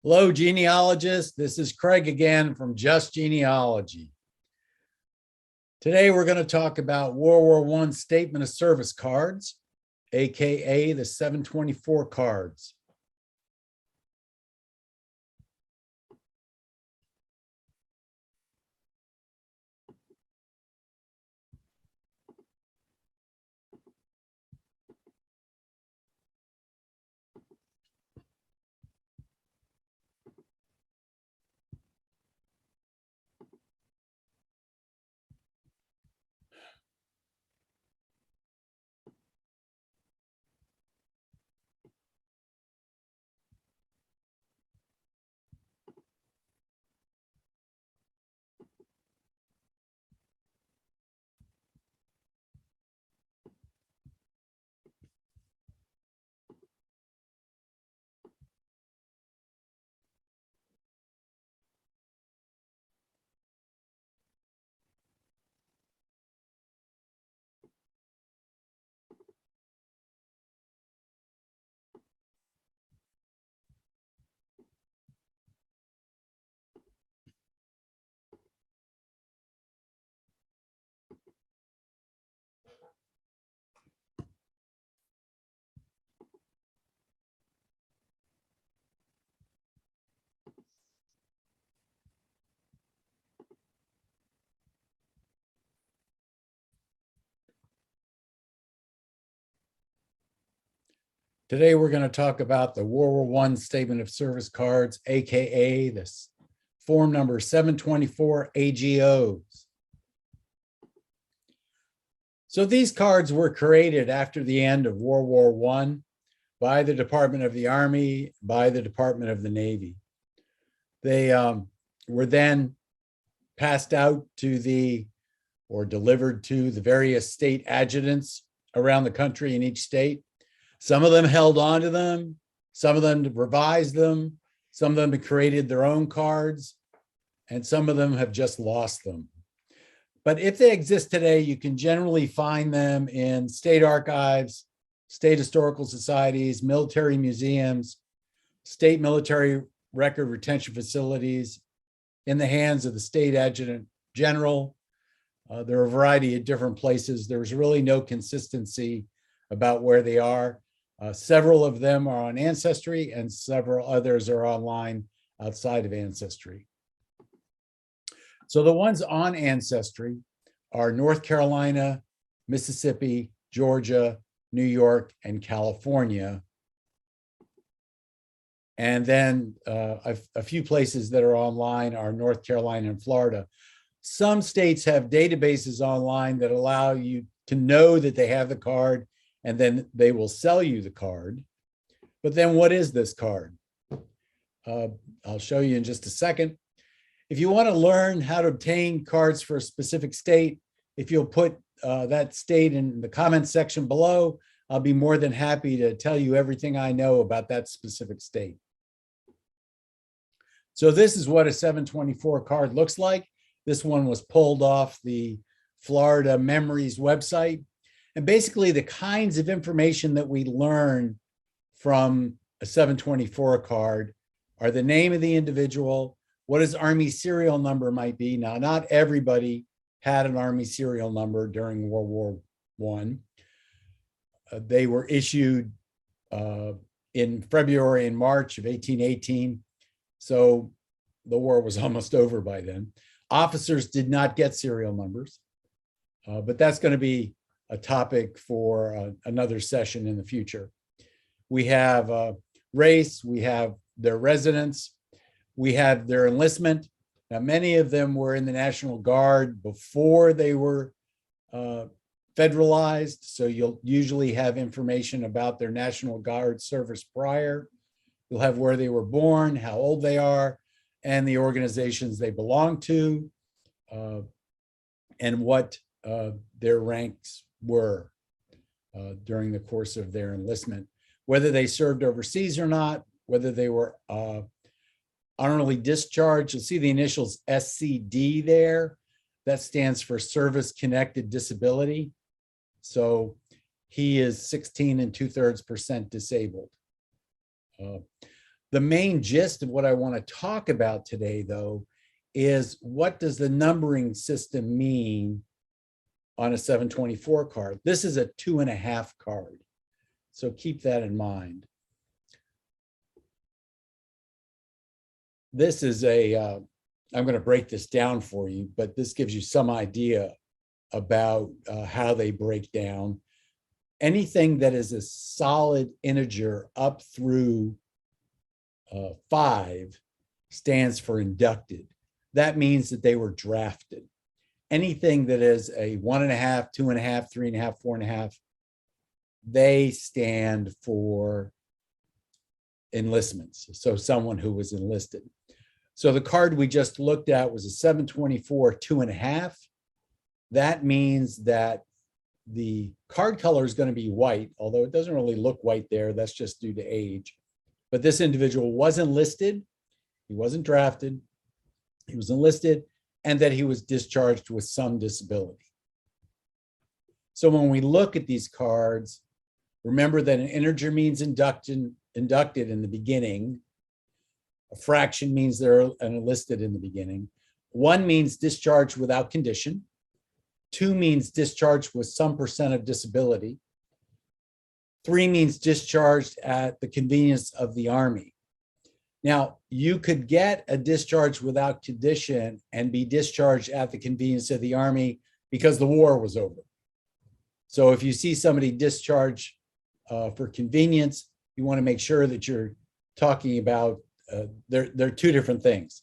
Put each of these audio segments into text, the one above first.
Hello, genealogists. This is Craig again from Just Genealogy. Today, we're going to talk about World War I Statement of Service cards, AKA the 724 cards. Today, we're going to talk about the World War I Statement of Service cards, AKA this form number 724 AGOs. So these cards were created after the end of World War I by the Department of the Army, by the Department of the Navy. They were then passed out to or delivered to the various state adjutants around the country in each state. Some of them held on to them, some of them revised them, some of them created their own cards, and some of them have just lost them. But if they exist today, you can generally find them in state archives, state historical societies, military museums, state military record retention facilities, in the hands of the state adjutant general. There are a variety of different places. There's really no consistency about where they are. Several of them are on Ancestry and several others are online outside of Ancestry. So the ones on Ancestry are North Carolina, Mississippi, Georgia, New York, and California. And then a few places that are online are North Carolina and Florida. Some states have databases online that allow you to know that they have the card, and then they will sell you the card. But then what is this card? I'll show you in just a second. If you want to learn how to obtain cards for a specific state, if you'll put that state in the comments section below, I'll be more than happy to tell you everything I know about that specific state. So this is what a 724 card looks like. This one was pulled off the Florida Memories website. And basically the kinds of information that we learn from a 724 card are the name of the individual, what his Army serial number might be. Now, not everybody had an Army serial number during World War I. They were issued in February and March of 1818. So the war was almost over by then. Officers did not get serial numbers, but that's going to be a topic for another session in the future. We have race, we have their residence, we have their enlistment. Now, many of them were in the National Guard before they were federalized, so you'll usually have information about their National Guard service prior. You'll have where they were born, how old they are, and the organizations they belong to, and what their ranks were during the course of their enlistment, whether they served overseas or not, whether they were honorably discharged. You'll see the initials SCD there. That stands for Service Connected Disability. So he is 16 2/3% disabled. The main gist of what I want to talk about today, though, is what does the numbering system mean on a 724 card? This is a 2.5 card, so keep that in mind. This is I'm going to break this down for you, but this gives you some idea about how they break down. Anything that is a solid integer up through 5 stands for inducted. That means that they were drafted. Anything that is a 1.5, 2.5, 3.5, 4.5, they stand for enlistments. So someone who was enlisted. So the card we just looked at was a 724 2.5. That means that the card color is going to be white, although it doesn't really look white there. That's just due to age. But this individual was enlisted. He wasn't drafted. He was enlisted, and that he was discharged with some disability. So when we look at these cards, remember that an integer means inducted in the beginning. A fraction means they're enlisted in the beginning. 1 means discharged without condition. 2 means discharged with some % of disability. 3 means discharged at the convenience of the Army. Now, you could get a discharge without condition and be discharged at the convenience of the Army because the war was over. So if you see somebody discharged for convenience, you want to make sure that you're talking about, they're two different things.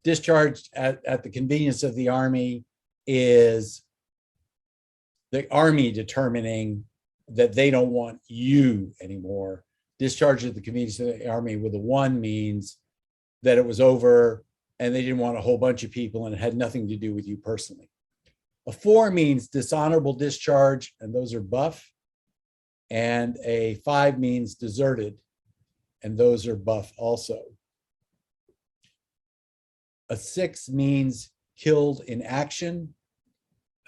Discharged at the convenience of the Army is the Army determining that they don't want you anymore. Discharge at the convenience of the Army with a 1 means that it was over and they didn't want a whole bunch of people and it had nothing to do with you personally. A 4 means dishonorable discharge, and those are buff. And a 5 means deserted, and those are buff also. A 6 means killed in action.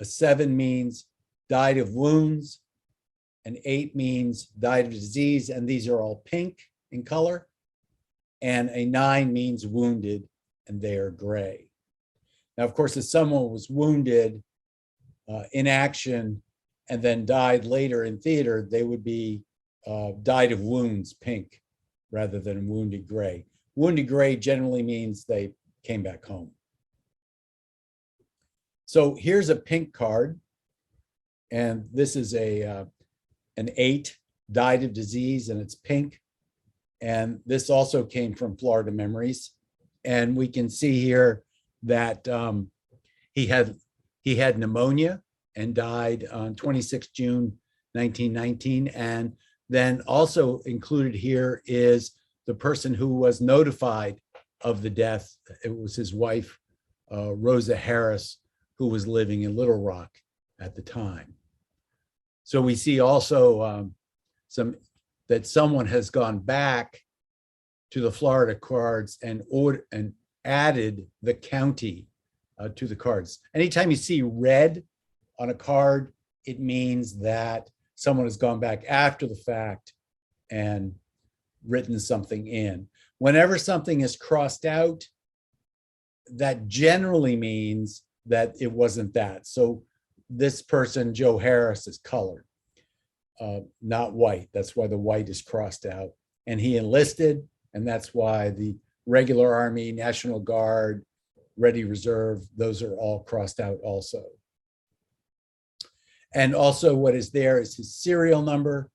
A 7 means died of wounds. An 8 means died of disease, and these are all pink in color. And a 9 means wounded, and they are gray. Now, of course, if someone was wounded in action and then died later in theater, they would be died of wounds, pink, rather than wounded gray. Wounded gray generally means they came back home. So here's a pink card, and this is an 8, died of disease, and it's pink. And this also came from Florida Memories. And we can see here that he had pneumonia and died on 26 June 1919. And then also included here is the person who was notified of the death. It was his wife, Rosa Harris, who was living in Little Rock at the time. So we see also that someone has gone back to the Florida cards and added the county to the cards. Anytime you see red on a card, it means that someone has gone back after the fact and written something in. Whenever something is crossed out, that generally means that it wasn't that. So this person, Joe Harris, is colored, not white. That's why the white is crossed out. And he enlisted, and that's why the regular Army, National Guard, Ready Reserve, those are all crossed out also. And also what is there is his serial number.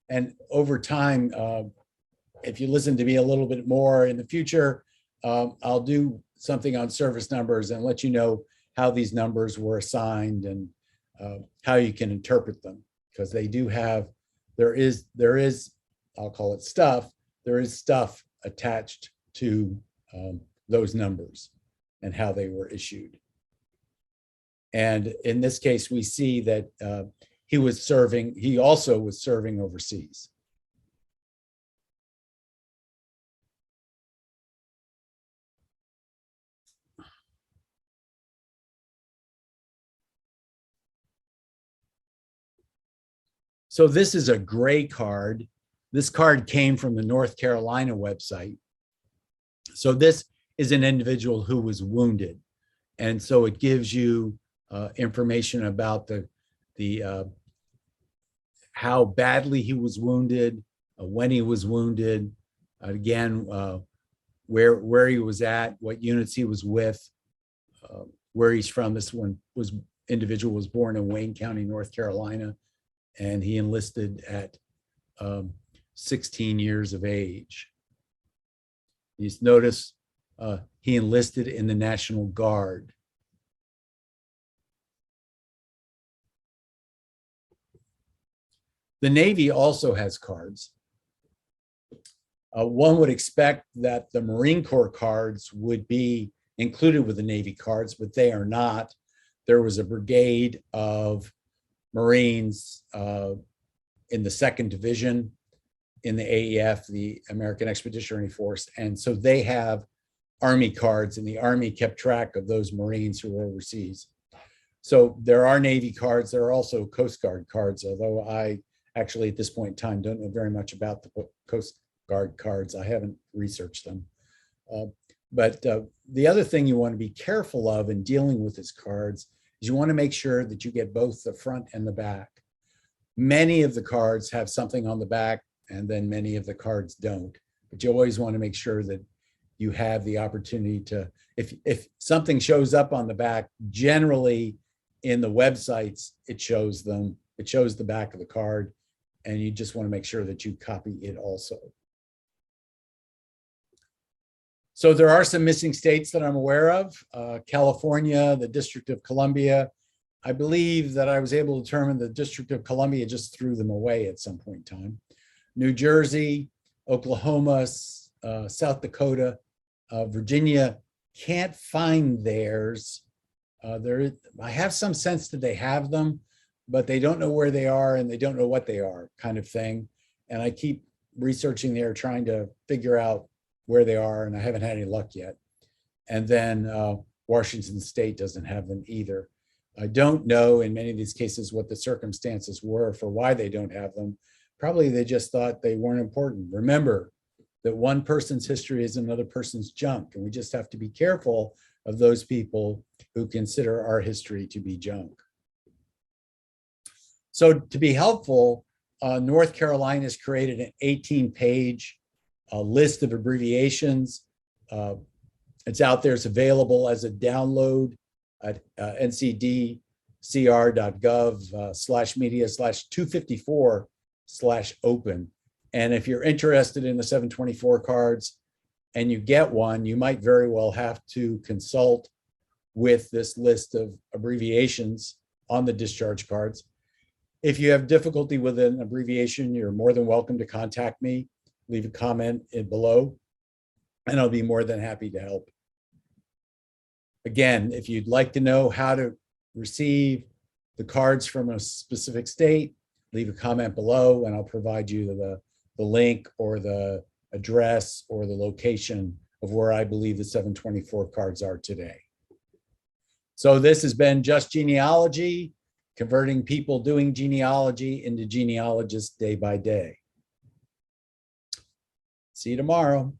And over time, if you listen to me a little bit more in the future, I'll do something on service numbers and let you know how these numbers were assigned and how you can interpret them, because they do have, there is, I'll call it stuff, there is stuff attached to those numbers and how they were issued. And in this case, we see that he also was serving overseas. So this is a gray card, This card came from the North Carolina website. So this is an individual who was wounded. And so it gives you information about the how badly he was wounded, when he was wounded, again, where he was at, what units he was with, where he's from. This individual was born in Wayne County, North Carolina, and he enlisted at 16 years of age. You notice he enlisted in the National Guard. The Navy also has cards. One would expect that the Marine Corps cards would be included with the Navy cards, but they are not. There was a brigade of Marines in the 2nd Division in the AEF, the American Expeditionary Force, and so they have Army cards, and the Army kept track of those Marines who were overseas. So there are Navy cards. There are also Coast Guard cards, although I actually at this point in time don't know very much about the Coast Guard cards. I haven't researched them. But the other thing you want to be careful of in dealing with these cards is you want to make sure that you get both the front and the back. Many of the cards have something on the back, and then many of the cards don't. But you always want to make sure that you have the opportunity to, if something shows up on the back, generally in the websites, it shows the back of the card, and you just want to make sure that you copy it also. So there are some missing states that I'm aware of. California, the District of Columbia. I believe that I was able to determine the District of Columbia just threw them away at some point in time. New Jersey, Oklahoma, South Dakota, Virginia, can't find theirs. I have some sense that they have them, but they don't know where they are and they don't know what they are, kind of thing. And I keep researching there, trying to figure out where they are, and I haven't had any luck yet. And then Washington State doesn't have them either. I don't know in many of these cases what the circumstances were for why they don't have them. Probably they just thought they weren't important. Remember that one person's history is another person's junk, and we just have to be careful of those people who consider our history to be junk. So to be helpful, North Carolina has created an 18-page list of abbreviations. It's out there. It's available as a download at Ncdcr.gov /media/254/open. And if you're interested in the 724 cards and you get one, you might very well have to consult with this list of abbreviations on the discharge cards. If you have difficulty with an abbreviation, you're more than welcome to contact me. Leave a comment below, and I'll be more than happy to help. Again, if you'd like to know how to receive the cards from a specific state, leave a comment below, and I'll provide you the link or the address or the location of where I believe the 724 cards are today. So this has been Just Genealogy, converting people doing genealogy into genealogists day by day. See you tomorrow.